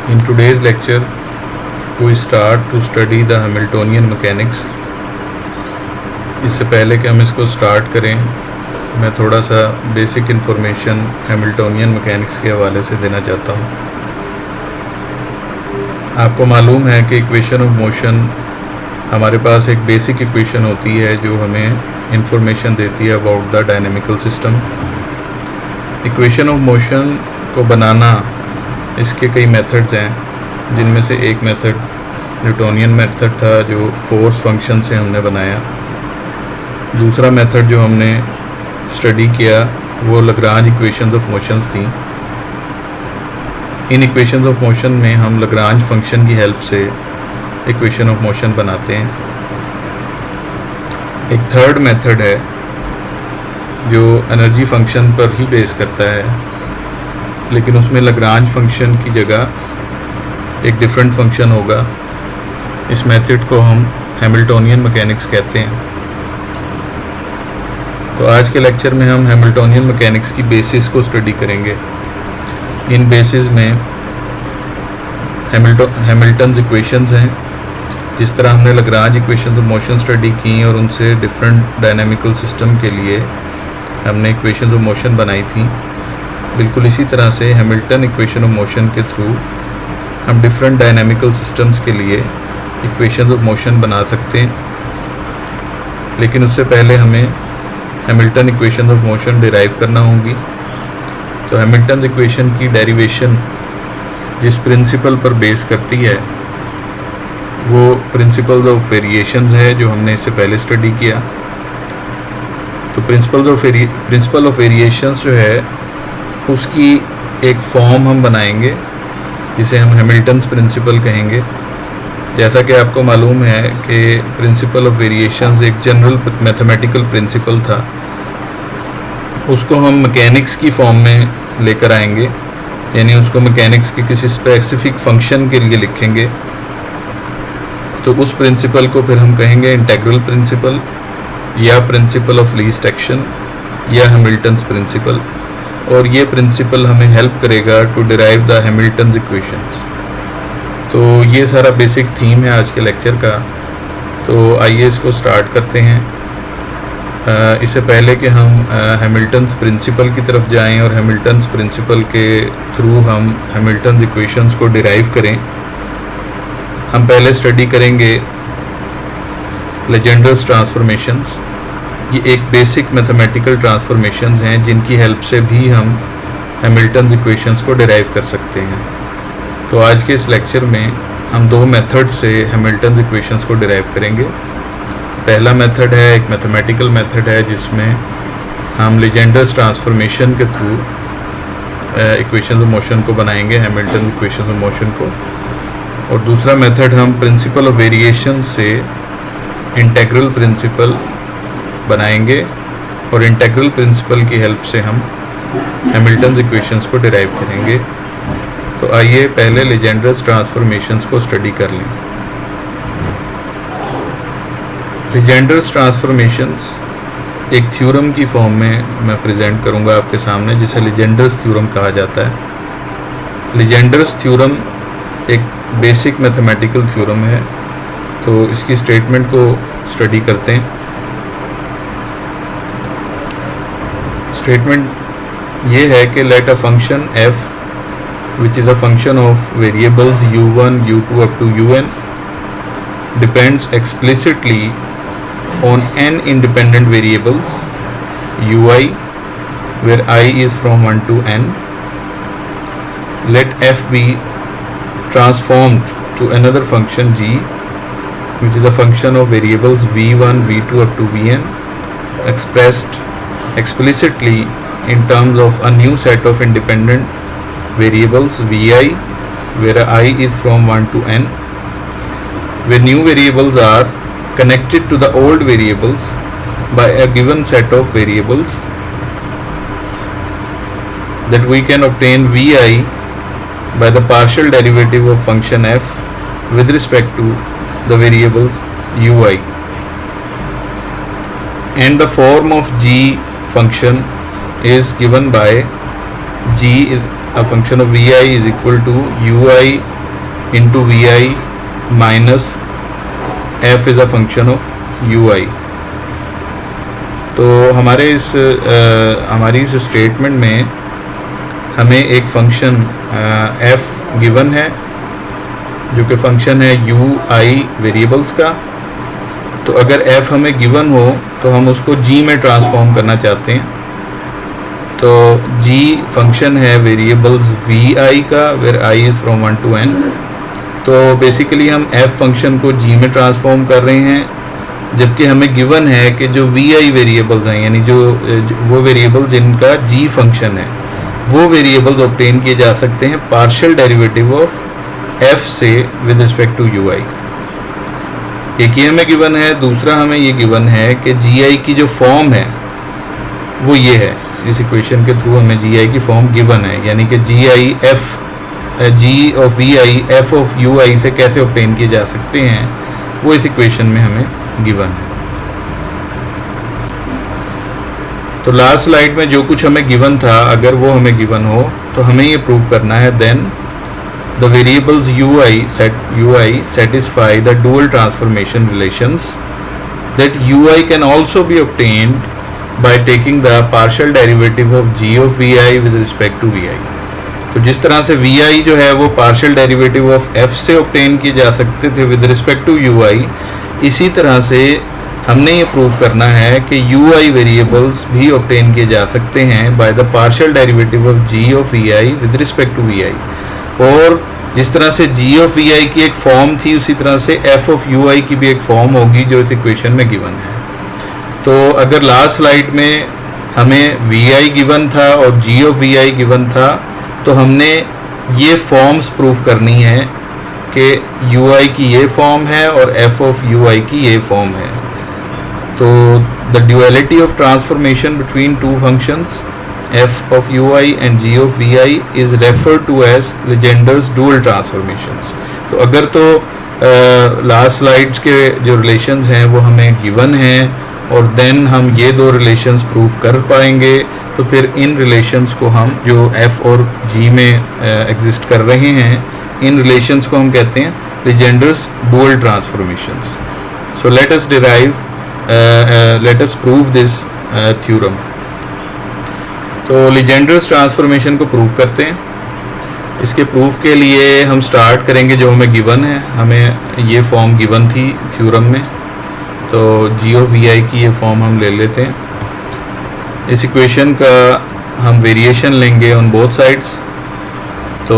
In today's lecture, we start to study the Hamiltonian mechanics. इससे पहले कि हम इसको स्टार्ट करें, मैं थोड़ा सा बेसिक इन्फॉर्मेशन हैमिल्टोनियन मैकेनिक्स के हवाले से देना चाहता हूँ। आपको मालूम है कि इक्वेशन ऑफ मोशन, हमारे पास एक बेसिक इक्वेशन होती है जो हमें इंफॉर्मेशन देती है about the dynamical system. Equation of motion को बनाना, इसके कई मेथड्स हैं, जिनमें से एक मेथड न्यूटोनियन मेथड था जो फोर्स फंक्शन से हमने बनाया। दूसरा मेथड जो हमने स्टडी किया वो लग्रांज इक्वेशंस ऑफ मोशंस थी। इन इक्वेशंस ऑफ मोशन में हम लग्रांज फंक्शन की हेल्प से इक्वेशन ऑफ मोशन बनाते हैं। एक थर्ड मेथड है जो एनर्जी फंक्शन पर ही बेस करता है, लेकिन उसमें लग्रांज फंक्शन की जगह एक डिफरेंट फंक्शन होगा। इस मेथड को हम हैमिल्टोनियन मैकेनिक्स कहते हैं। तो आज के लेक्चर में हम हैमिल्टोनियन मैकेनिक्स की बेसिस को स्टडी करेंगे। इन बेसिस में हैमिल्टन्स इक्वेशंस हैं। जिस तरह हमने Lagrange equations of motion study की और उनसे डिफरेंट डायनामिकल सिस्टम के लिए हमने इक्वेशंस ऑफ मोशन बनाई थी, बिल्कुल इसी तरह से हैमिल्टन इक्वेशन ऑफ मोशन के थ्रू हम डिफरेंट डायनामिकल सिस्टम्स के लिए इक्वेशंस ऑफ मोशन बना सकते हैं। लेकिन उससे पहले हमें Hamilton equation of motion derive करना होगी। तो हैमिल्टन इक्वेशन की डेरिवेशन जिस प्रिंसिपल पर बेस करती है वो प्रिंसिपल्स ऑफ वेरिएशंस है, जो हमने इससे पहले स्टडी किया। तो प्रिंसिपल ऑफ वेरिएशंस जो है उसकी एक फॉर्म हम बनाएंगे जिसे हम हैमिल्टन्स प्रिंसिपल कहेंगे। जैसा कि आपको मालूम है कि प्रिंसिपल ऑफ वेरिएशंस एक जनरल मैथमेटिकल प्रिंसिपल था, उसको हम मैकेनिक्स की फॉर्म में लेकर आएंगे, यानी उसको मैकेनिक्स के किसी स्पेसिफिक फंक्शन के लिए लिखेंगे। तो उस प्रिंसिपल को फिर हम कहेंगे इंटीग्रल प्रिंसिपल या प्रिंसिपल ऑफ लीस्ट एक्शन या हैमिल्टन्स प्रिंसिपल, और ये प्रिंसिपल हमें हेल्प करेगा to derive the Hamilton's equations. तो ये सारा बेसिक थीम है आज के लेक्चर का। तो आइए इसको स्टार्ट करते हैं। इससे पहले कि हम हैमिल्टन्स प्रिंसिपल की तरफ जाएं और हैमिल्टन्स प्रिंसिपल के थ्रू हम हैमिल्टन्स इक्वेशंस को डिराइव करें, हम पहले स्टडी करेंगे लेजेंडर्स ट्रांसफॉर्मेशंस। ये एक बेसिक मैथमेटिकल ट्रांसफॉर्मेशंस हैं जिनकी हेल्प से भी हम हैमिल्टन्स इक्वेशंस को डिराइव कर सकते हैं। तो आज के इस लेक्चर में हम दो मेथड से हैमिल्टन्स इक्वेशंस को डिराइव करेंगे। पहला मेथड है एक मैथमेटिकल मेथड है जिसमें हम लेजेंडर्स ट्रांसफॉर्मेशन के थ्रू इक्वेशंस ऑफ मोशन को बनाएंगे, हैमिल्टन इक्वेशंस ऑफ मोशन को। और दूसरा मेथड हम प्रिंसिपल ऑफ वेरिएशन से इंटीग्रल प्रिंसिपल बनाएंगे और इंटीग्रल प्रिंसिपल की हेल्प से हम हैमिल्टन्स इक्वेशंस को डिराइव करेंगे। तो आइए पहले लेजेंडर्स ट्रांसफॉर्मेशंस को स्टडी कर लें। लेजेंडर्स ट्रांसफॉर्मेशंस एक थ्योरम की फॉर्म में मैं प्रेजेंट करूंगा आपके सामने, जिसे लेजेंडर्स थ्योरम कहा जाता है। लेजेंडर्स थ्योरम एक बेसिक मैथमेटिकल थ्योरम है। तो इसकी स्टेटमेंट को स्टडी करते हैं। स्टेटमेंट ये है कि let a function f which is a function of variables u1, u2 up to un depends explicitly on n independent variables ui, where I is from 1 to n. Let f be transformed to another function g, which is a function of variables v1, v2 up to vn, expressed explicitly in terms of a new set of independent variables vi, where I is from 1 to n, where new variables are connected to the old variables by a given set of variables, that we can obtain vi by the partial derivative of function f with respect to the variables ui, and the form of g function is given by g is a function of vi is equal to ui into v i minus f is a function of u i. तो हमारी इस statement में हमें एक function F given है जो कि function है यू आई वेरिएबल्स का। तो अगर एफ हमें गिवन हो तो हम उसको जी में ट्रांसफॉर्म करना चाहते हैं। तो जी फंक्शन है वेरिएबल्स वी आई का, where I is from 1 to n। तो बेसिकली हम एफ फंक्शन को जी में ट्रांसफॉर्म कर रहे हैं, जबकि हमें गिवन है कि जो वी आई वेरिएबल्स हैं, यानी जो वो वेरिएबल्स जिनका जी फंक्शन है, वो वेरिएबल्स ऑब्टेन किए जा सकते हैं पार्शियल डेरिवेटिव ऑफ एफ से विद रिस्पेक्ट टू यू आई। एक ये हमें गिवन है, दूसरा हमें ये गिवन है कि जी आई की जो फॉर्म है वो ये है। इस इक्वेशन के थ्रू हमें जी आई की फॉर्म गिवन है, यानी कि g i f g of v i f of u i से कैसे ऑब्टेन किए जा सकते हैं, वो इस इक्वेशन में हमें गिवन है। तो लास्ट स्लाइड में जो कुछ हमें गिवन था, अगर वो हमें गिवन हो तो हमें ये प्रूव करना है then the variables u i satisfy the dual transformation relations that ui can also be obtained by taking the partial derivative of g of vi with respect to vi। तो जिस तरह से vi जो है वो partial derivative of f से obtain किए जा सकते थे विद रिस्पेक्ट टू ui, इसी तरह से हमने ये प्रूव करना है कि ui वेरिएबल्स भी ऑब्टेन किए जा सकते हैं by the partial derivative of g of vi with respect to vi। और जिस तरह से g ऑफ vi की एक फॉर्म थी, उसी तरह से f ऑफ ui की भी एक फॉर्म होगी जो इस इक्वेशन में गिवन है। तो अगर लास्ट स्लाइड में हमें vi गिवन था और g ऑफ vi गिवन था, तो हमने ये फॉर्म्स प्रूव करनी है कि ui की ये फॉर्म है और f ऑफ ui की ये फॉर्म है। तो the duality of transformation between two functions f of ui and g of vi is referred to as Legender's dual transformations। तो अगर तो लास्ट स्लाइड्स के जो रिलेशंस हैं वो हमें गिवन हैं और देन हम ये दो रिलेशंस प्रूव कर पाएंगे, तो फिर इन रिलेशंस को हम जो f और g में एग्जिस्ट कर रहे हैं, इन रिलेशंस को हम कहते हैं Legender's dual transformations। So let us prove this theorem। तो लीजेंडर्स ट्रांसफॉर्मेशन को प्रूव करते हैं। इसके प्रूफ के लिए हम स्टार्ट करेंगे जो हमें गिवन है। हमें ये फॉर्म गिवन थी थ्योरम में, तो जी ऑफ वी आई की ये फॉर्म हम ले लेते हैं। इस इक्वेशन का हम वेरिएशन लेंगे ऑन बोथ साइड्स। तो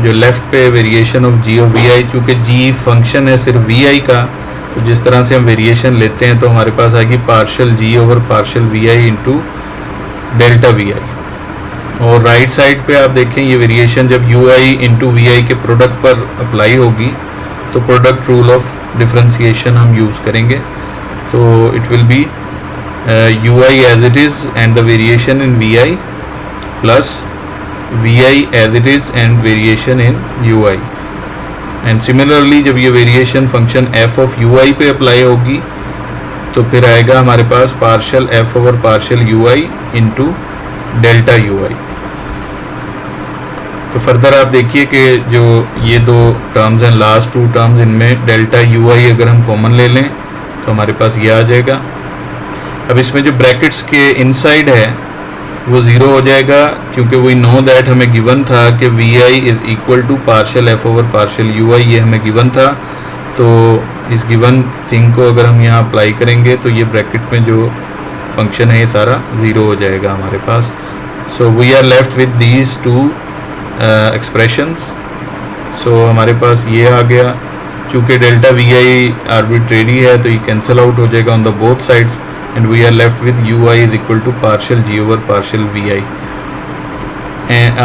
जो लेफ़्ट पे variation of g of v i, चूँकि जी फंक्शन है सिर्फ वी आई का, तो जिस तरह से हम वेरिएशन लेते हैं तो हमारे पास आएगी partial g over partial v i into delta v i. और राइट साइड पे आप देखें ये वेरिएशन जब u i into v i के प्रोडक्ट पर अप्लाई होगी तो प्रोडक्ट रूल ऑफ डिफरेंशिएशन हम यूज़ करेंगे। So it will be u i as it is and the variation in v i plus v i as it is and variation in u i. And similarly जब ये variation function f of u i पे apply होगी तो फिर आएगा हमारे पास partial f over partial u i into delta u i. तो फर्दर आप देखिए कि जो ये दो टर्म्स हैं, लास्ट टू टर्म्स, इनमें डेल्टा यू आई अगर हम कॉमन ले लें तो हमारे पास ये आ जाएगा। अब इसमें जो ब्रैकेट्स के इनसाइड है वो ज़ीरो हो जाएगा, क्योंकि वी नो दैट हमें गिवन था कि v i is equal to partial f over partial u i, ये हमें गिवन था। तो इस गिवन थिंग को अगर हम यहाँ अप्लाई करेंगे तो ये ब्रैकेट में जो फंक्शन है ये सारा ज़ीरो हो जाएगा हमारे पास। So we are left with these two expressions. So हमारे पास ये आ गया, चूँकि डेल्टा वी आई आर्बिट्रेरी है तो ये कैंसिल आउट हो जाएगा on the both sides and we are left with u i is equal to partial g over partial v i.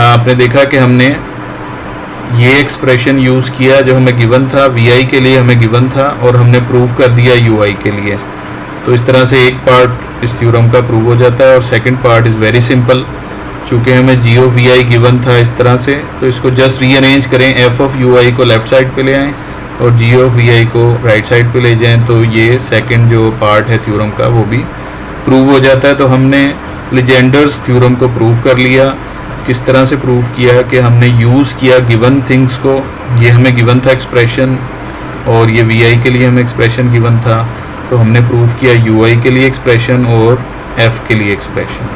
आपने देखा कि हमने ये एक्सप्रेशन यूज़ किया जो हमें गिवन था, वी आई के लिए हमें गिवन था, और हमने प्रूव कर दिया यू आई के लिए। तो इस तरह से एक पार्ट इस थ्योरम का प्रूव हो जाता है और second part is very simple. चूँकि हमें जी ऑफ वी आई गिवन था इस तरह से, तो इसको जस्ट रीअरेंज करें, एफ ऑफ यू आई को लेफ़्ट साइड पे ले आएँ और जी ऑफ वी आई को राइट साइड पे ले जाएं, तो ये सेकंड जो पार्ट है थ्योरम का वो भी प्रूव हो जाता है। तो हमने लीजेंडर्स थ्योरम को प्रूव कर लिया किस तरह से प्रूव किया कि हमने यूज़ किया गिवन थिंग्स को। ये हमें गिवन था एक्सप्रेशन और ये वी आई के लिए हमें एक्सप्रेशन गिवन था, तो हमने प्रूव किया यू आई के लिए एक्सप्रेशन और एफ के लिए एक्सप्रेशन।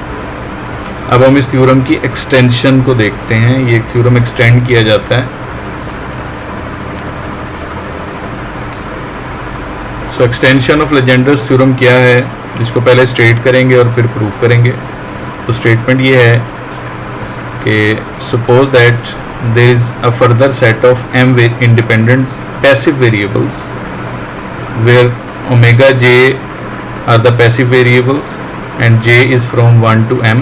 अब हम इस थ्योरम की एक्सटेंशन को देखते हैं। ये थ्योरम एक्सटेंड किया जाता है। सो एक्सटेंशन ऑफ लेजेंडर्स थ्योरम क्या है, इसको पहले स्टेट करेंगे और फिर प्रूव करेंगे। तो स्टेटमेंट ये है कि suppose that there is a further set of m independent passive variables where omega j are the passive variables and j is from 1 to m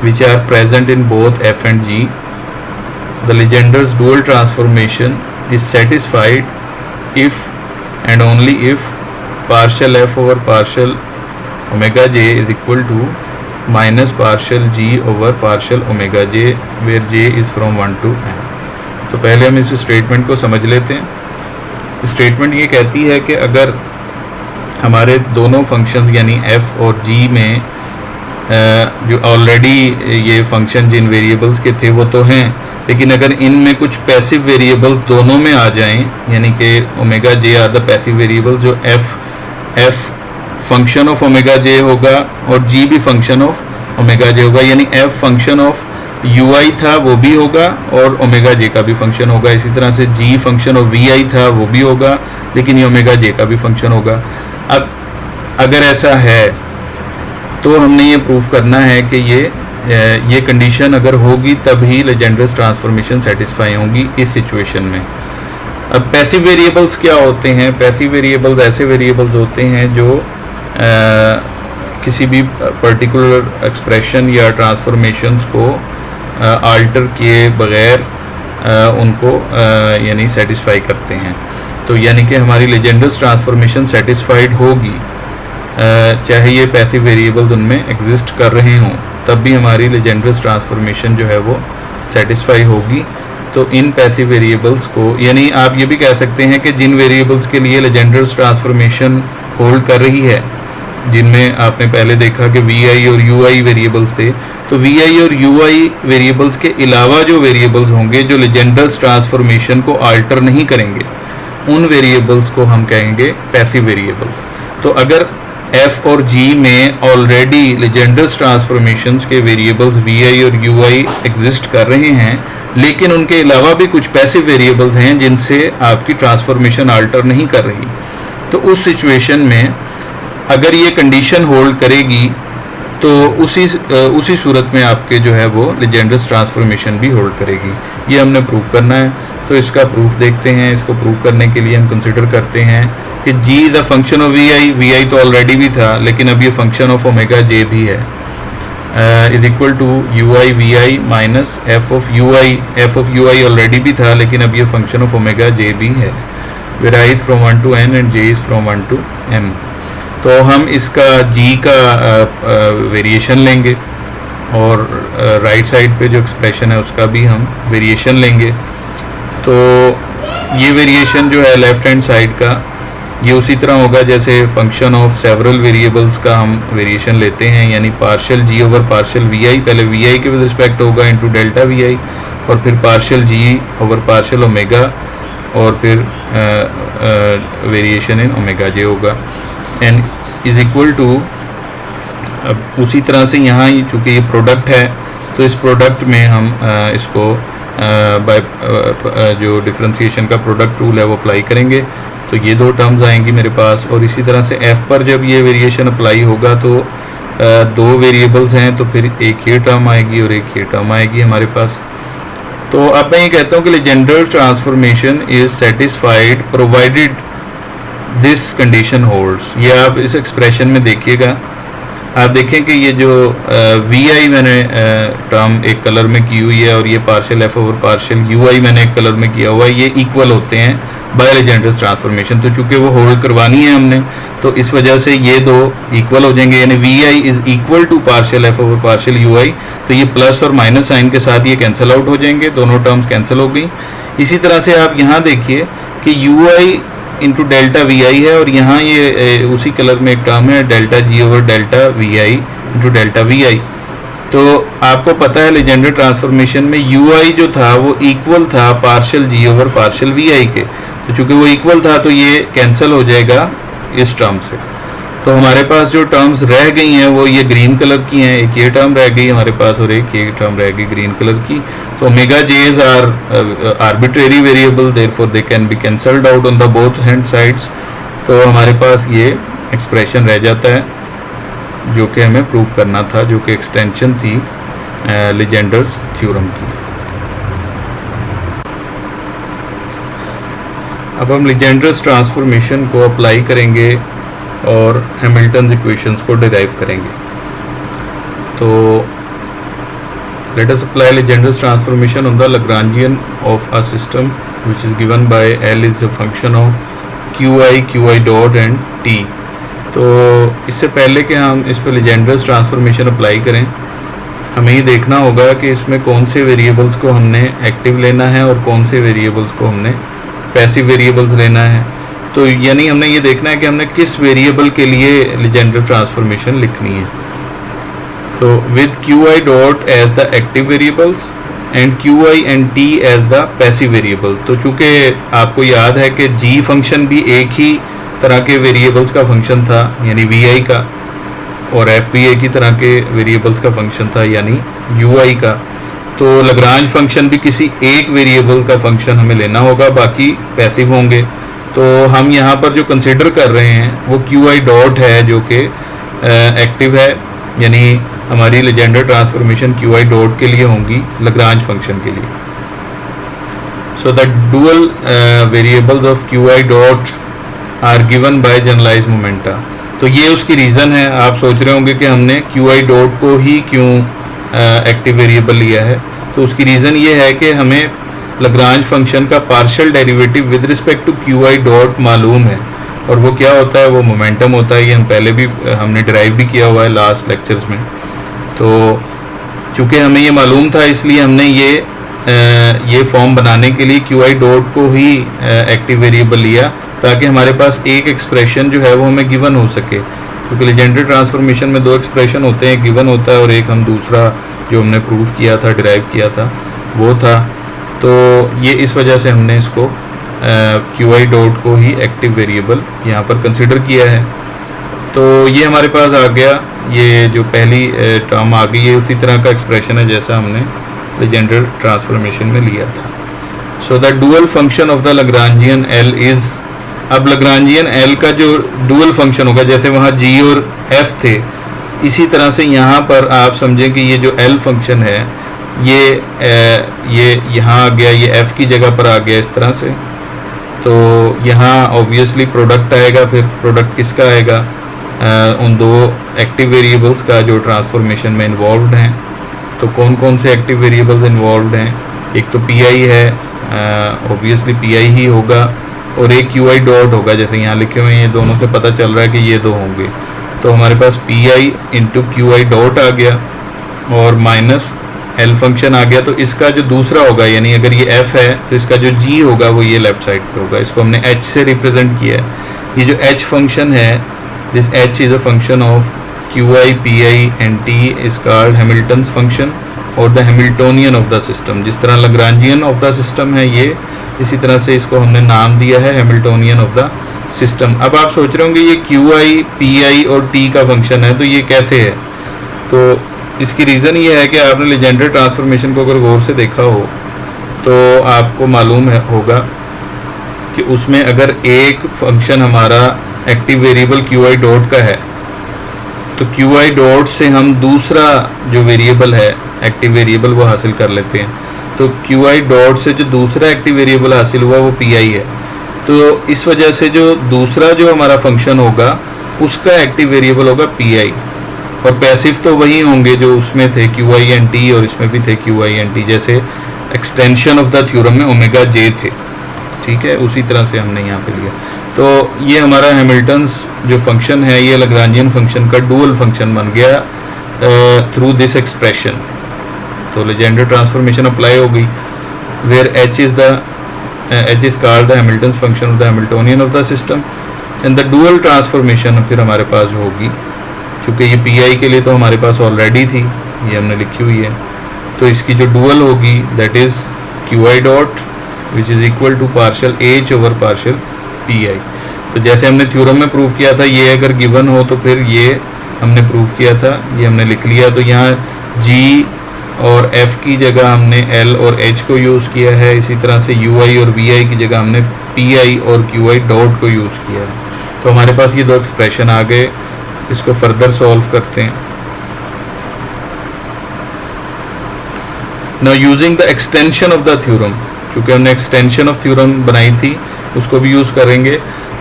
which are present in both f and g. The Legender's dual transformation is satisfied if and only if partial f over partial omega j is equal to minus partial g over partial omega j where j is from 1 to m. तो पहले हम इस statement को समझ लेते हैं। Statement ये कहती है कि अगर हमारे दोनों फंक्शंस यानी f और g में जो ऑलरेडी ये फंक्शन जिन वेरिएबल्स के थे वो तो हैं, लेकिन अगर इनमें कुछ पैसिव वेरिएबल्स दोनों में आ जाएं, यानी कि omega j are the passive variables, जो f function of omega j होगा और g भी फंक्शन ऑफ ओमेगा j होगा, यानी f फंक्शन ऑफ ui था वो भी होगा और ओमेगा j का भी फंक्शन होगा। इसी तरह से g फंक्शन ऑफ vi था वो भी होगा, लेकिन ये ओमेगा j का भी फंक्शन होगा। अब अगर ऐसा है तो हमने ये प्रूफ करना है कि ये कंडीशन अगर होगी तभी लेजेंडर्स ट्रांसफॉर्मेशन सेटिस्फाई होंगी इस सिचुएशन में। अब पैसिव वेरिएबल्स क्या होते हैं? पैसिव वेरिएबल्स ऐसे वेरिएबल्स होते हैं जो किसी भी पर्टिकुलर एक्सप्रेशन या ट्रांसफॉर्मेशंस को आल्टर किए बगैर उनको यानी सेटिस्फाई करते हैं। तो यानी कि हमारी लेजेंडर्स ट्रांसफॉर्मेशन सेटिस्फाइड होगी चाहे ये पैसिव वेरिएबल्स उनमें एग्जिस्ट कर रहे हों, तब भी हमारी लेजेंडर्स ट्रांसफॉर्मेशन जो है वो सेटिस्फाई होगी। तो इन पैसिव वेरिएबल्स को, यानी आप ये भी कह सकते हैं कि जिन वेरिएबल्स के लिए लेजेंडर्स ट्रांसफॉर्मेशन होल्ड कर रही है, जिनमें आपने पहले देखा कि वी आई और यू आई वेरिएबल्स थे, तो वी आई और यू आई वेरिएबल्स के अलावा जो वेरिएबल्स होंगे जो लेजेंडर्स ट्रांसफॉर्मेशन को आल्टर नहीं करेंगे, उन वेरिएबल्स को हम कहेंगे पैसिव वेरिएबल्स। तो अगर f और g में ऑलरेडी लेजेंडर्स ट्रांसफॉर्मेशंस के वेरिएबल्स vi और ui एग्जिस्ट कर रहे हैं, लेकिन उनके अलावा भी कुछ पैसिव वेरिएबल्स हैं जिनसे आपकी ट्रांसफॉर्मेशन आल्टर नहीं कर रही, तो उस सिचुएशन में अगर ये कंडीशन होल्ड करेगी तो उसी सूरत में आपके जो है वो लेजेंडर्स ट्रांसफॉर्मेशन भी होल्ड करेगी। ये हमने प्रूफ करना है। तो इसका प्रूफ देखते हैं। इसको प्रूफ करने के लिए हम कंसिडर करते हैं कि g is a function of vi तो ऑलरेडी भी था, लेकिन अब ये फंक्शन ऑफ ओमेगा j भी है, is equal to ui vi minus f of ui already भी था, लेकिन अब ये फंक्शन ऑफ ओमेगा j भी है, where i is from 1 to n and j is from 1 to m। तो हम इसका g का वेरिएशन लेंगे और राइट साइड पे जो एक्सप्रेशन है उसका भी हम वेरिएशन लेंगे। तो ये वेरिएशन जो है लेफ्ट हैंड साइड का, ये उसी तरह होगा जैसे फंक्शन ऑफ सेवरल वेरिएबल्स का हम वेरिएशन लेते हैं, यानी partial g over partial v i, पहले वी आई के विद रिस्पेक्ट होगा इंटू डेल्टा वी आई, और फिर partial g over partial omega, और फिर वेरिएशन इन ओमेगा जे होगा, एंड इज इक्वल टू, अब उसी तरह से यहाँ चूँकि ये प्रोडक्ट है तो इस प्रोडक्ट में हम इसको बाय जो डिफरेंशिएशन का प्रोडक्ट रूल है वो अप्लाई करेंगे, तो ये दो टर्म्स आएंगी मेरे पास। और इसी तरह से f पर जब ये वेरिएशन अप्लाई होगा तो दो वेरिएबल्स हैं तो फिर एक ये टर्म आएगी और एक ये टर्म आएगी हमारे पास। तो अब मैं ये कहता हूँ कि Legender transformation is satisfied provided this condition holds. ये आप इस एक्सप्रेशन में देखिएगा, आप देखें कि ये जो वी आई मैंने टर्म एक कलर में की हुई है और ये partial f over partial u i मैंने एक कलर में किया हुआ है, ये इक्वल होते हैं बाय लेजेंडर्स ट्रांसफॉर्मेशन। तो चूंकि वो होल्ड करवानी है हमने, तो इस वजह से ये दो इक्वल हो जाएंगे, यानी v i is equal to partial f over partial u i. तो ये प्लस और माइनस साइन के साथ ये कैंसिल आउट हो जाएंगे, दोनों टर्म्स कैंसिल हो गई। इसी तरह से आप यहाँ देखिए कि u i into delta v i है, और यहाँ ये उसी कलर में एक टर्म है delta g over delta v i into delta v i. तो आपको पता है लेजेंडर ट्रांसफॉर्मेशन में ui जो था वो इक्वल था partial g over partial vi के, तो चूंकि वो इक्वल था तो ये कैंसिल हो जाएगा इस टर्म से। तो हमारे पास जो टर्म्स रह गई हैं वो ये ग्रीन कलर की हैं, एक ये टर्म रह गई हमारे पास और एक ये टर्म रह गई ग्रीन कलर की। तो omega j's are arbitrary variable, therefore they can be cancelled out on the both hand sides. तो हमारे पास ये एक्सप्रेशन रह जाता है जो कि हमें प्रूव करना था, जो कि एक्सटेंशन थी लीजेंडर्स थ्योरम की। अब हम लीजेंडर्स ट्रांसफॉर्मेशन को अप्लाई करेंगे और हैमिल्टन इक्वेशंस को डिराइव करेंगे। तो let us apply Legendre's transformation on the Lagrangian of a system which is given by L is a function of qi dot and t। तो इससे पहले कि हम इस पर लीजेंडर्स ट्रांसफॉर्मेशन अप्लाई करें, हमें ये देखना होगा कि इसमें कौन से वेरिएबल्स को हमने एक्टिव लेना है और कौन से वेरिएबल्स को हमने पैसिव वेरिएबल्स लेना है। तो यानी हमने ये देखना है कि हमने किस वेरिएबल के लिए लीजेंडर ट्रांसफॉर्मेशन लिखनी है। So with qi dot as the active variables and qi and t as the passive variable. तो चूँकि आपको याद है कि g फंक्शन भी एक ही तरह के वेरिएबल्स का फंक्शन था यानी vi का, और f भी एक ही तरह के वेरिएबल्स का फंक्शन था यानी ui का। तो लग्रांज फंक्शन भी किसी एक वेरिएबल का फंक्शन हमें लेना होगा, बाकी पैसिव होंगे। तो हम यहाँ पर जो कंसिडर कर रहे हैं वो qi डॉट है जो कि एक्टिव है, यानी हमारी लीजेंडर ट्रांसफॉर्मेशन qi डॉट के लिए होंगी लग्रांज फंक्शन के लिए। So the dual variables of qi dot are given by generalize momenta. तो ये उसकी रीज़न है। आप सोच रहे होंगे कि हमने qi डॉट को ही क्यों एक्टिव वेरिएबल लिया है। तो उसकी रीज़न ये है कि हमें लग्रांज फंक्शन का partial derivative with respect to qi dot मालूम है, और वो क्या होता है, वो मोमेंटम होता है। ये हम पहले भी हमने डिराइव भी किया हुआ है लास्ट लेक्चर्स में। तो चूँकि हमें ये मालूम था इसलिए हमने ये फॉर्म बनाने के लिए qi डॉट को ही एक्टिव वेरिएबल लिया, ताकि हमारे पास एक एक्सप्रेशन जो है वो हमें गिवन हो सके। क्योंकि लीजेंडर ट्रांसफॉर्मेशन में दो एक्सप्रेशन होते हैं, गिवन होता है और एक हम दूसरा जो हमने प्रूव किया था, डिराइव किया था, वो था। तो ये इस वजह से हमने इसको qi डॉट को ही एक्टिव वेरिएबल यहाँ पर कंसिडर किया है। तो ये हमारे पास आ गया, ये जो पहली टर्म आ गई, ये उसी तरह का एक्सप्रेशन है जैसा हमने लीजेंडर ट्रांसफॉर्मेशन में लिया था। सो the dual function of the लग्रांजियन L is, अब लग्रांजियन L का जो डुअल फंक्शन होगा, जैसे वहाँ g और f थे, इसी तरह से यहाँ पर आप समझें कि ये जो L फंक्शन है ये यहाँ आ गया, ये f की जगह पर आ गया इस तरह से। तो यहाँ ऑब्वियसली प्रोडक्ट आएगा, फिर प्रोडक्ट किसका आएगा, उन दो एक्टिव वेरिएबल्स का जो ट्रांसफॉर्मेशन में इन्वॉल्व हैं। तो कौन कौन से एक्टिव वेरिएबल्स इन्वॉल्व हैं, एक तो pi है, ऑब्वियसली pi ही होगा, और एक qi डॉट होगा, जैसे यहाँ लिखे हुए हैं, ये दोनों से पता चल रहा है कि ये दो होंगे। तो हमारे पास pi इंटू qi डॉट आ गया और माइनस L फंक्शन आ गया। तो इसका जो दूसरा होगा, यानी अगर ये f है तो इसका जो g होगा वो ये लेफ्ट साइड पे होगा, इसको हमने h से रिप्रेजेंट किया है। ये जो h फंक्शन है, this h is a function of qi, pi and t is called Hamilton's function और the Hamiltonian of the system. जिस तरह लग्रांजियन ऑफ द सिस्टम है ये, इसी तरह से इसको हमने नाम दिया है हैमिल्टोनियन ऑफ द सिस्टम। अब आप सोच रहे होंगे ये qi, pi और t का फंक्शन है, तो ये कैसे है। तो इसकी रीज़न ये है कि आपने लीजेंडर ट्रांसफॉर्मेशन को अगर गौर से देखा हो तो आपको मालूम होगा कि उसमें अगर एक फंक्शन हमारा एक्टिव वेरिएबल qi डॉट का है, तो qi डॉट से हम दूसरा जो वेरिएबल है एक्टिव वेरिएबल वो हासिल कर लेते हैं। तो qi डॉट से जो दूसरा एक्टिव वेरिएबल हासिल हुआ वो pi है। तो इस वजह से जो दूसरा जो हमारा फंक्शन होगा उसका एक्टिव वेरिएबल होगा pi, और पैसिव तो वही होंगे जो उसमें थे qi एंड t, और इसमें भी थे qi एंड t, जैसे एक्सटेंशन ऑफ द थ्योरम में ओमेगा j थे। ठीक है, उसी तरह से हमने यहाँ पे लिया। तो ये हमारा हैमिल्टन्स जो फंक्शन है ये लग्रांजियन फंक्शन का डुअल फंक्शन बन गया थ्रू दिस एक्सप्रेशन। तो लीजेंडर ट्रांसफॉर्मेशन अप्लाई हो गई, where h is called the Hamilton's function of the Hamiltonian of the system, and the dual transformation फिर हमारे पास जो होगी चूँकि ये पी आई के लिए तो हमारे पास ऑलरेडी थी, ये हमने लिखी हुई है, तो इसकी जो डुअल होगी that is q i dot which is equal to partial h over partial p i. तो जैसे हमने थ्योरम में प्रूव किया था, ये अगर गिवन हो तो फिर ये हमने प्रूव किया था, ये हमने लिख लिया। तो यहाँ जी और एफ की जगह हमने एल और एच को यूज़ किया है, इसी तरह से यू आई और वी आई की जगह हमने पी आई और क्यू आई डॉट को यूज़ किया है। तो हमारे पास ये दो एक्सप्रेशन आ गए, इसको फर्दर सॉल्व करते हैं। Now using the extension of the theorem, चूँकि हमने एक्सटेंशन ऑफ थ्योरम बनाई थी उसको भी यूज़ करेंगे।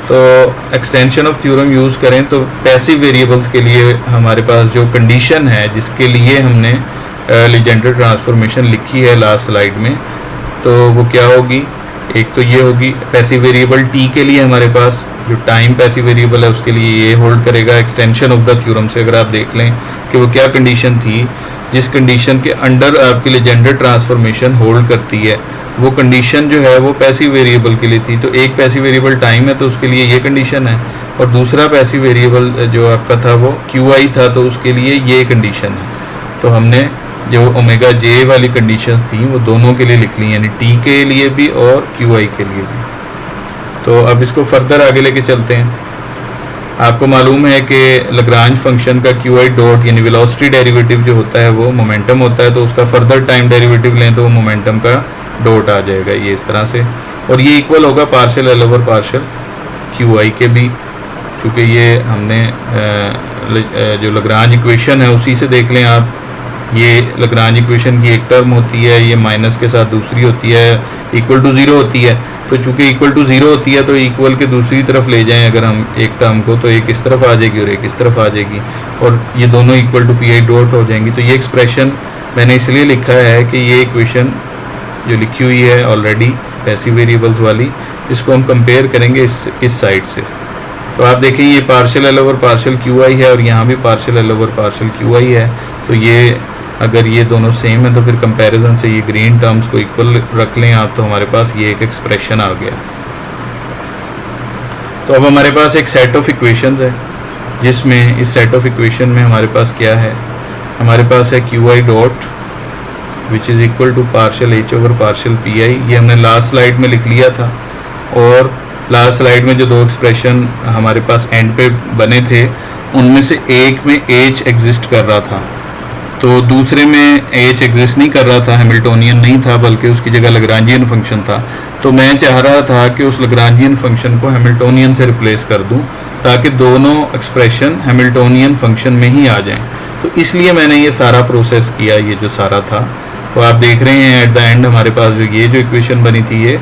तो एक्सटेंशन ऑफ थ्योरम यूज़ करें तो पैसिव वेरिएबल्स के लिए हमारे पास जो कंडीशन है जिसके लिए हमने लीजेंडर ट्रांसफॉर्मेशन लिखी है लास्ट स्लाइड में, तो वो क्या होगी, एक तो ये होगी पैसिव वेरिएबल टी के लिए हमारे पास जो टाइम पैसिव वेरिएबल है उसके लिए ये होल्ड करेगा एक्सटेंशन ऑफ द थ्योरम से। अगर आप देख लें कि वो क्या कंडीशन थी, जिस कंडीशन के अंडर आपकी लीजेंडर ट्रांसफॉर्मेशन होल्ड करती है, वो कंडीशन जो है वो पैसिव वेरिएबल के लिए थी। तो एक पैसिव वेरिएबल टाइम है तो उसके लिए ये कंडीशन है, और दूसरा पैसिव वेरिएबल जो आपका था वो क्यू आई था तो उसके लिए ये कंडीशन है। तो हमने जो ओमेगा जे वाली कंडीशंस थी वो दोनों के लिए लिख ली, यानी टी के लिए भी और क्यू आई के लिए भी। तो अब इसको फर्दर आगे लेके चलते हैं। आपको मालूम है कि लग्रांज फंक्शन का क्यू आई डॉट यानी वेलोसिटी डेरिवेटिव जो होता है वो मोमेंटम होता है, तो उसका फर्दर टाइम डेरिवेटिव लें तो वो मोमेंटम का डॉट आ जाएगा ये इस तरह से, और ये इक्वल होगा partial L over partial Q I के भी। चूँकि ये हमने जो लग्रांज इक्वेशन है उसी से देख लें आप, ये लग्रांज इक्वेशन की एक टर्म होती है, ये माइनस के साथ दूसरी होती है, इक्वल टू ज़ीरो होती है। तो चूँकि इक्वल टू ज़ीरो होती है तो इक्वल के दूसरी तरफ ले जाएं अगर हम एक टर्म को, तो एक इस तरफ आ जाएगी और एक इस तरफ आ जाएगी, और ये दोनों equal to p i dot हो जाएंगी। तो ये एक्सप्रेशन मैंने इसलिए लिखा है कि ये इक्वेशन जो लिखी हुई है ऑलरेडी पैसिव वेरिएबल्स वाली, इसको हम कंपेयर करेंगे इस साइड से। तो आप देखें ये partial L over partial Q I है और यहाँ भी partial L over partial Q I है। तो ये अगर ये दोनों सेम है तो फिर कंपैरिजन से ये ग्रीन टर्म्स को इक्वल रख लें आप, तो हमारे पास ये एक एक्सप्रेशन आ गया। तो अब हमारे पास एक सेट ऑफ इक्वेशंस है, जिसमें इस सेट ऑफ इक्वेशन में हमारे पास क्या है, हमारे पास है q i dot which is equal to partial h over partial p i. ये हमने लास्ट स्लाइड में लिख लिया था, और लास्ट स्लाइड में जो दो एक्सप्रेशन हमारे पास एंड पे बने थे उनमें से एक में एच एग्जिस्ट कर रहा था, तो दूसरे में एच एग्जिस्ट नहीं कर रहा था, हैमिल्टोनियन नहीं था, बल्कि उसकी जगह लग्रांजियन फंक्शन था। तो मैं चाह रहा था कि उस लग्रांजियन फंक्शन को हैमिल्टोनियन से रिप्लेस कर दूं ताकि दोनों एक्सप्रेशन हैमिल्टोनियन फंक्शन में ही आ जाएं। तो इसलिए मैंने ये सारा प्रोसेस किया, ये जो सारा था। तो आप देख रहे हैं एट द एंड हमारे पास जो इक्वेशन बनी थी ये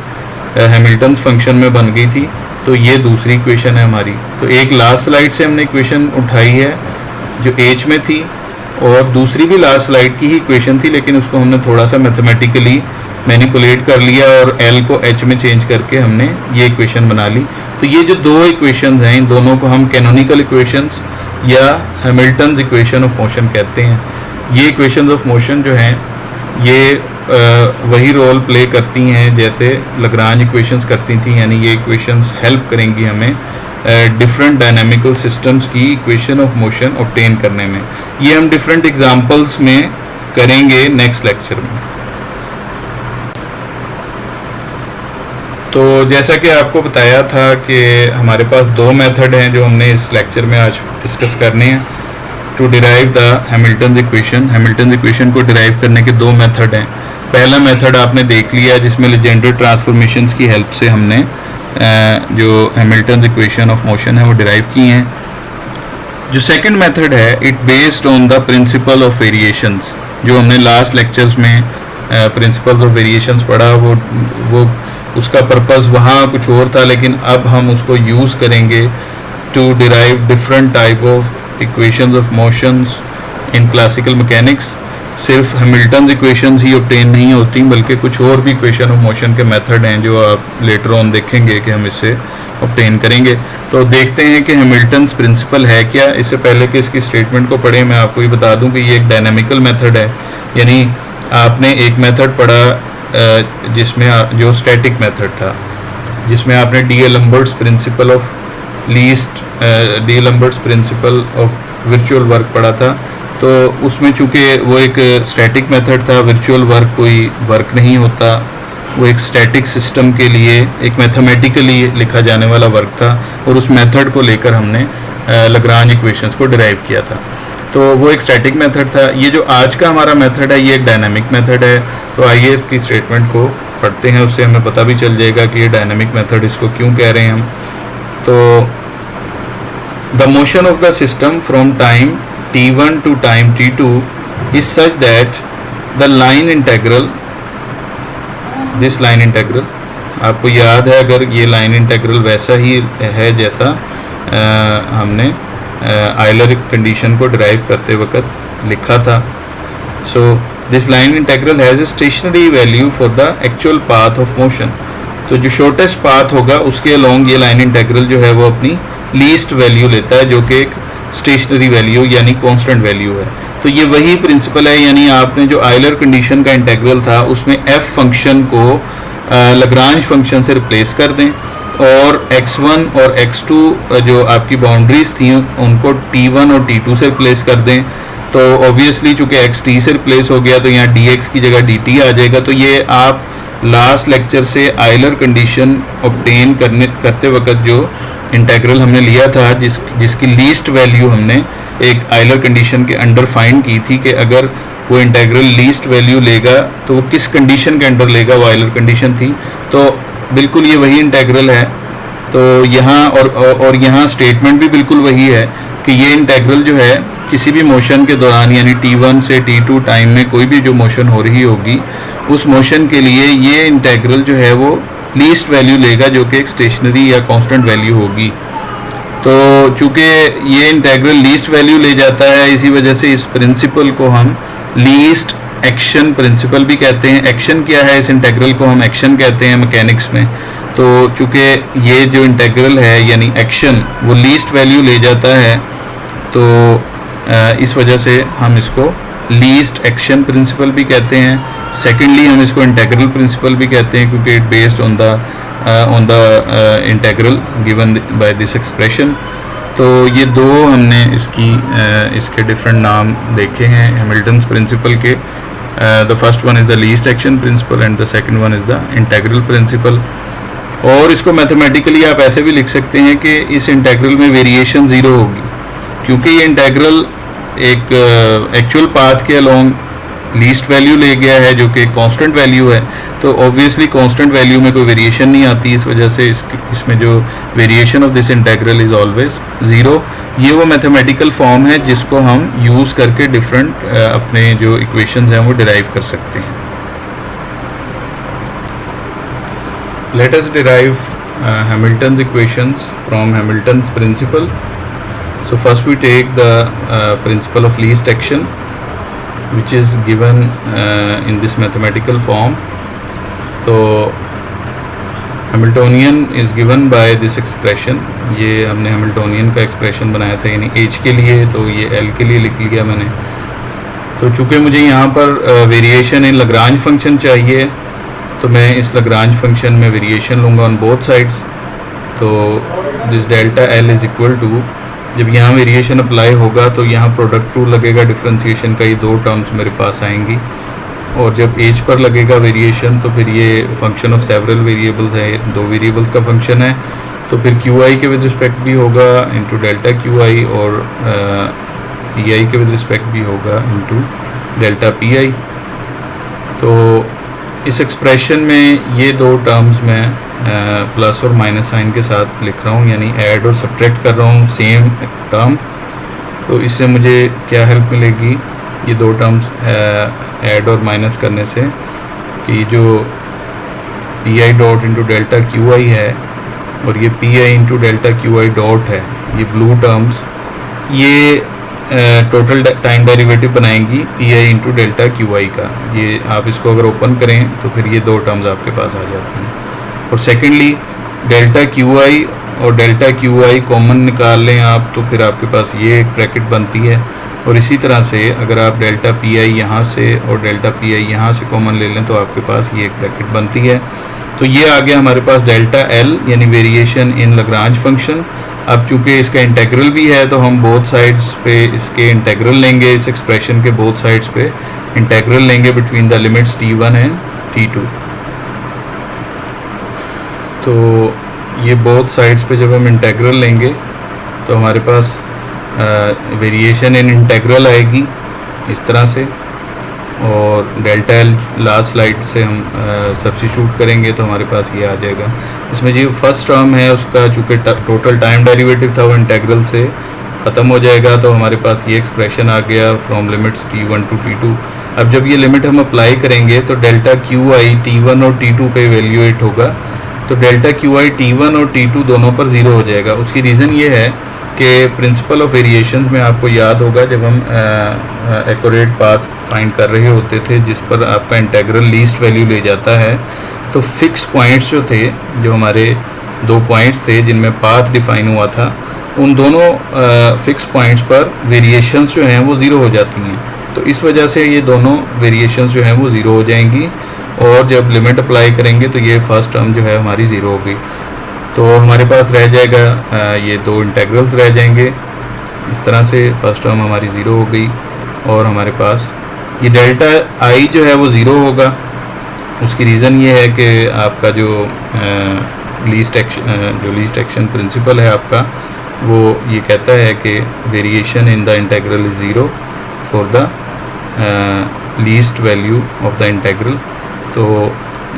हैमिल्टन फंक्शन में बन गई थी। तो ये दूसरी इक्वेशन है हमारी। तो एक लास्ट स्लाइड से हमने इक्वेशन उठाई है जो एच में थी, और दूसरी भी लास्ट स्लाइड की ही इक्वेशन थी, लेकिन उसको हमने थोड़ा सा मैथमेटिकली मैनिपुलेट कर लिया और एल को एच में चेंज करके हमने ये इक्वेशन बना ली। तो ये जो दो इक्वेशंस हैं इन दोनों को हम कैनोनिकल इक्वेशंस या हैमिल्टन्स इक्वेशन ऑफ मोशन कहते हैं। ये इक्वेशंस ऑफ मोशन जो हैं ये वही रोल प्ले करती हैं जैसे लग्रांज इक्वेशंस करती थी, यानी ये इक्वेशंस हेल्प करेंगी हमें डिफरेंट डायनामिकल सिस्टम्स की इक्वेशन ऑफ मोशन ऑब्टेन करने में। ये हम डिफरेंट एग्जांपल्स में करेंगे नेक्स्ट लेक्चर में। तो जैसा कि आपको बताया था कि हमारे पास दो मेथड हैं जो हमने इस लेक्चर में आज डिस्कस करने हैं to derive the Hamilton equation. Hamilton equation को डिराइव करने के दो मेथड हैं। पहला मेथड आपने देख लिया जिसमें लीजेंडर ट्रांसफॉर्मेशंस की हेल्प से हमने जो हैमिल्टन इक्वेशन ऑफ मोशन है वो डिराइव की हैं। जो सेकंड मेथड है it based on the principle of variations. जो हमने लास्ट लेक्चर्स में प्रिंसिपल ऑफ वेरिएशंस पढ़ा वो उसका पर्पस वहाँ कुछ और था, लेकिन अब हम उसको यूज़ करेंगे to derive different type of equations of motions in classical mechanics. सिर्फ हैमिल्टन इक्वेशंस ही ऑब्टेन नहीं होती, बल्कि कुछ और भी इक्वेशन ऑफ मोशन के मेथड हैं जो आप लेटर ऑन देखेंगे कि हम इससे ऑब्टेन करेंगे। तो देखते हैं कि हैमिल्टन प्रिंसिपल है क्या। इससे पहले कि इसकी स्टेटमेंट को पढ़ें मैं आपको ये बता दूं कि ये एक डायनामिकल मेथड है, यानी आपने एक मेथड पढ़ा जिसमें जो स्टैटिक मेथड था, जिसमें आपने D d'Alembert's principal of least D'Alembert's principle of virtual work पढ़ा था, तो उसमें चूँकि वो एक स्टैटिक मेथड था, वर्चुअल वर्क कोई वर्क नहीं होता, वो एक स्टैटिक सिस्टम के लिए एक मैथमेटिकली लिखा जाने वाला वर्क था, और उस मेथड को लेकर हमने लग्रांज इक्वेशंस को डिराइव किया था। तो वो एक स्टैटिक मेथड था। ये जो आज का हमारा मेथड है ये एक डायनामिक मेथड है। तो आइए इसकी स्टेटमेंट को पढ़ते हैं, उससे हमें पता भी चल जाएगा कि ये डायनामिक मेथड इसको क्यों कह रहे हैं हम। तो the motion of the system from time t1 to time t2 is such that the line integral, this line integral, आपको याद है अगर ये लाइन इंटेग्रल वैसा ही है जैसा हमने आयलर कंडीशन को डिराइव करते वक्त लिखा था। So this line integral has a stationary value for the actual path of motion. तो जो शॉर्टेस्ट पाथ होगा उसके अलोंग ये लाइन इंटेग्रल जो है वो अपनी लीस्ट वैल्यू लेता है, जो कि एक स्टेशनरी वैल्यू यानी कांस्टेंट वैल्यू है। तो ये वही प्रिंसिपल है, यानी आपने जो आयलर कंडीशन का इंटेग्रल था उसमें एफ फंक्शन को लग्रांज फंक्शन से रिप्लेस कर दें, और x1 और x2 जो आपकी बाउंड्रीज थी उनको t1 और t2 से रिप्लेस कर दें। तो ऑब्वियसली चूँकि x t से रिप्लेस हो गया तो यहाँ dx की जगह dt आ जाएगा। तो ये आप लास्ट लेक्चर से आयलर कंडीशन ऑब्टेन करते वक्त जो इंटेग्रल हमने लिया था, जिसकी लीस्ट वैल्यू हमने एक आयलर कंडीशन के अंडर फाइंड की थी कि अगर वो इंटेग्रल लीस्ट वैल्यू लेगा तो वो किस कंडीशन के अंडर लेगा, वो आयलर कंडीशन थी। तो बिल्कुल ये वही इंटेग्रल है। तो यहाँ और यहाँ स्टेटमेंट भी बिल्कुल वही है कि ये इंटेग्रल जो है किसी भी मोशन के दौरान यानी t1 से t2 टाइम में कोई भी जो मोशन हो रही होगी उस मोशन के लिए ये इंटेग्रल जो है वो लीस्ट वैल्यू लेगा, जो कि एक स्टेशनरी या कांस्टेंट वैल्यू होगी। तो चूँकि ये इंटेग्रल लीस्ट वैल्यू ले जाता है, इसी वजह से इस प्रिंसिपल को हम लीस्ट एक्शन प्रिंसिपल भी कहते हैं। एक्शन क्या है, इस इंटेग्रल को हम एक्शन कहते हैं मैकेनिक्स में। तो चूँकि ये जो इंटेग्रल है यानी एक्शन वो लीस्ट वैल्यू ले जाता है, तो इस वजह से हम इसको लीस्ट एक्शन प्रिंसिपल भी कहते हैं। सेकेंडली हम इसको इंटेग्रल प्रिंसिपल भी कहते हैं क्योंकि it based on the integral given by this expression. तो ये दो हमने इसके डिफरेंट नाम देखे हैं हैमिल्टन्स प्रिंसिपल के। The first one is the least action principle and the second one is the integral principle. और इसको मैथमेटिकली आप ऐसे भी लिख सकते हैं कि इस इंटेग्रल में वेरिएशन ज़ीरो होगी, क्योंकि ये इंटेग्रल एक एक्चुअल पाथ के अलोंग लीस्ट वैल्यू ले गया है जो कि कांस्टेंट वैल्यू है। तो ऑब्वियसली कांस्टेंट वैल्यू में कोई वेरिएशन नहीं आती, इस वजह से इसमें जो variation of this integral is always zero. ये वो मैथमेटिकल फॉर्म है जिसको हम यूज़ करके डिफरेंट अपने जो इक्वेशंस हैं वो डिराइव कर सकते हैं। Let us derive Hamilton's equations from Hamilton's principle. So first we take the principle of least action, which is given in this mathematical form. तो Hamiltonian is given by this expression. ये हमने Hamiltonian का expression बनाया था यानी h के लिए, तो ये l के लिए लिख लिया मैंने। तो चूँकि मुझे यहाँ पर वेरिएशन इन लग्रांज फंक्शन चाहिए, तो मैं इस लग्रांज फंक्शन में वेरिएशन लूँगा ऑन बोथ साइड्स। तो this delta L is equal to, जब यहाँ वेरिएशन अप्लाई होगा तो यहाँ प्रोडक्ट रूल लगेगा डिफरेंशिएशन का, ये दो टर्म्स मेरे पास आएंगी। और जब एज पर लगेगा वेरिएशन तो फिर ये फंक्शन ऑफ सेवरल वेरिएबल्स है, दो वेरिएबल्स का फंक्शन है, तो फिर क्यू आई के विद रिस्पेक्ट भी होगा इंटू डेल्टा क्यू आई, और पी आई के विद रिस्पेक्ट भी होगा इंटू डेल्टा पी आई। तो इस एक्सप्रेशन में ये दो टर्म्स में प्लस और माइनस साइन के साथ लिख रहा हूँ, यानी ऐड और सब्ट्रैक्ट कर रहा हूँ सेम टर्म। तो इससे मुझे क्या हेल्प मिलेगी, ये दो टर्म्स ऐड और माइनस करने से, कि जो P i dot into delta Q I है और ये P I into delta Q i dot है, ये ब्लू टर्म्स, ये टोटल टाइम डेरिवेटिव बनाएंगी P I into delta Q I का। ये आप इसको अगर ओपन करें तो फिर ये दो टर्म्स आपके पास आ जाती हैं। और सेकेंडली डेल्टा क्यू आई और डेल्टा क्यू आई कॉमन निकाल लें आप, तो फिर आपके पास ये एक ब्रैकेट बनती है। और इसी तरह से अगर आप डेल्टा पी आई यहाँ से और डेल्टा पी आई यहाँ से कॉमन ले लें तो आपके पास ये एक ब्रैकेट बनती है। तो ये आ गया हमारे पास डेल्टा एल यानी वेरिएशन इन लग्रांज फंक्शन, अब चूंकि इसका इंटेग्रल भी है तो हम बोथ साइड्स पे इसके इंटेग्रल लेंगे, इस एक्सप्रेशन के बोथ साइड्स पे इंटेग्रल लेंगे between the limits t1 and t2। तो ये बोथ साइड्स पे जब हम इंटेग्रल लेंगे तो हमारे पास वेरिएशन इन इंटेग्रल आएगी इस तरह से, और डेल्टा एल लास्ट स्लाइड से हम सब्स्टिट्यूट करेंगे तो हमारे पास ये आ जाएगा। इसमें जो फर्स्ट टर्म है उसका चूँकि टोटल टाइम डेरिवेटिव था वो इंटेग्रल से ख़त्म हो जाएगा, तो हमारे पास ये एक्सप्रेशन आ गया from limits t1 to t2। अब जब ये लिमिट हम अप्लाई करेंगे तो डेल्टा क्यू आई t1 और t2 पे वैल्यूएट होगा, तो डेल्टा क्यू आई t1 और t2 दोनों पर ज़ीरो हो जाएगा। उसकी रीज़न ये है कि प्रिंसिपल ऑफ वेरिएशन में आपको याद होगा जब हम एक्यूरेट पाथ फाइंड कर रहे होते थे जिस पर आपका इंटेग्रल लीस्ट वैल्यू ले जाता है, तो फिक्स पॉइंट्स जो थे, जो हमारे दो पॉइंट्स थे जिनमें पाथ डिफाइन हुआ था, उन दोनों फिक्स पॉइंट्स पर वेरिएशंस जो हैं वो ज़ीरो हो जाती हैं। तो इस वजह से ये दोनों वेरिएशंस जो हैं वो ज़ीरो हो जाएंगी, और जब लिमिट अप्लाई करेंगे तो ये फर्स्ट टर्म जो है हमारी ज़ीरो होगी। तो हमारे पास रह जाएगा ये दो इंटेग्रल्स रह जाएंगे इस तरह से। फर्स्ट टर्म हमारी ज़ीरो हो गई, और हमारे पास ये डेल्टा आई जो है वो ज़ीरो होगा। उसकी रीज़न ये है कि आपका जो लीस्ट एक्शन प्रिंसिपल है आपका, वो ये कहता है कि variation in the integral is zero for the least value of the integral. तो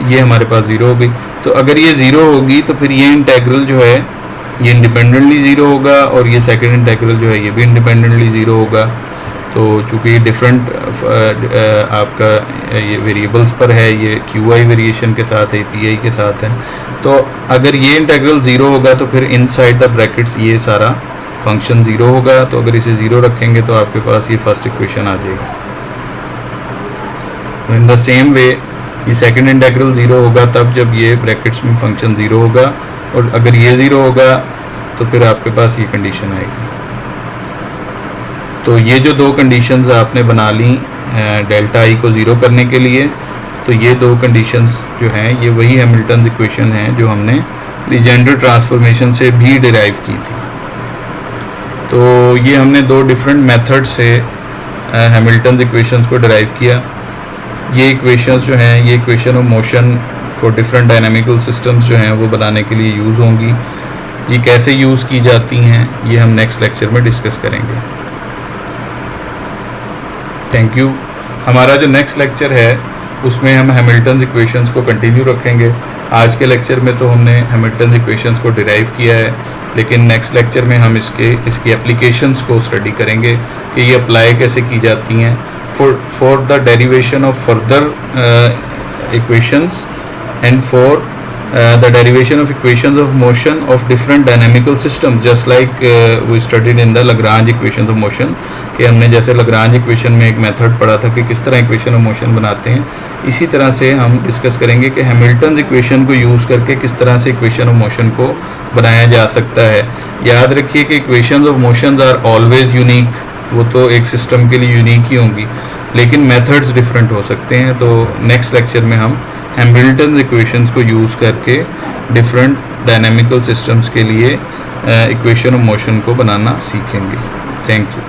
ये हमारे पास ज़ीरो हो गई। तो अगर ये ज़ीरो होगी तो फिर ये इंटेग्रल जो है ये इंडिपेंडेंटली ज़ीरो होगा, और ये सेकंड इंटेग्रल जो है ये भी इंडिपेंडेंटली ज़ीरो होगा। तो चूँकि ये डिफरेंट आपका ये वेरिएबल्स पर है, ये क्यू आई वेरिएशन के साथ है, पी आई के साथ है, तो अगर ये इंटेग्रल ज़ीरो होगा तो फिर इनसाइड द ब्रैकेट्स ये सारा फंक्शन ज़ीरो होगा। तो अगर इसे ज़ीरो रखेंगे तो आपके पास ये फर्स्ट इक्वेशन आ जाएगी। इन द सेम वे ये सेकंड इंटेग्रल ज़ीरो होगा तब जब ये ब्रैकेट्स में फंक्शन ज़ीरो होगा, और अगर ये ज़ीरो होगा तो फिर आपके पास ये कंडीशन आएगी। तो ये जो दो कंडीशंस आपने बना ली डेल्टा आई को ज़ीरो करने के लिए, तो ये दो कंडीशंस जो हैं ये वही हैमिल्टन इक्वेशन हैं जो हमने लीजेंडर ट्रांसफॉर्मेशन से भी डिराइव की थी। तो ये हमने दो डिफरेंट मेथड से हैमिल्टन इक्वेशंस को डिराइव किया। ये इक्वेशंस जो हैं ये equation of motion for different dynamical systems जो हैं वो बनाने के लिए यूज़ होंगी। ये कैसे यूज़ की जाती हैं ये हम नेक्स्ट लेक्चर में डिस्कस करेंगे। Thank you. हमारा जो नेक्स्ट लेक्चर है उसमें हम हैमिल्टन इक्वेशंस को कंटिन्यू रखेंगे। आज के लेक्चर में तो हमने हैमिल्टन इक्वेशंस को डिराइव किया है, लेकिन नेक्स्ट लेक्चर में हम इसकी एप्लीकेशंस को स्टडी करेंगे कि ये अप्लाई कैसे की जाती हैं for the derivation of further equations and for the derivation of equations of motion of different dynamical systems, just like we studied in the Lagrange equations of motion। कि हमने जैसे Lagrange equation में एक method पढ़ा था कि किस तरह इक्वेशन ऑफ मोशन बनाते हैं, इसी तरह से हम डिस्कस करेंगे कि हैमिल्टन इक्वेशन को यूज़ करके किस तरह से इक्वेशन ऑफ मोशन को बनाया जा सकता है। याद रखिए कि equations of motions are always unique, वो तो एक सिस्टम के लिए यूनिक ही होंगी, लेकिन मेथड्स डिफरेंट हो सकते हैं। तो नेक्स्ट लेक्चर में हम हैमिल्टन इक्वेशंस को यूज़ करके डिफरेंट डायनामिकल सिस्टम्स के लिए इक्वेशन ऑफ मोशन को बनाना सीखेंगे। Thank you.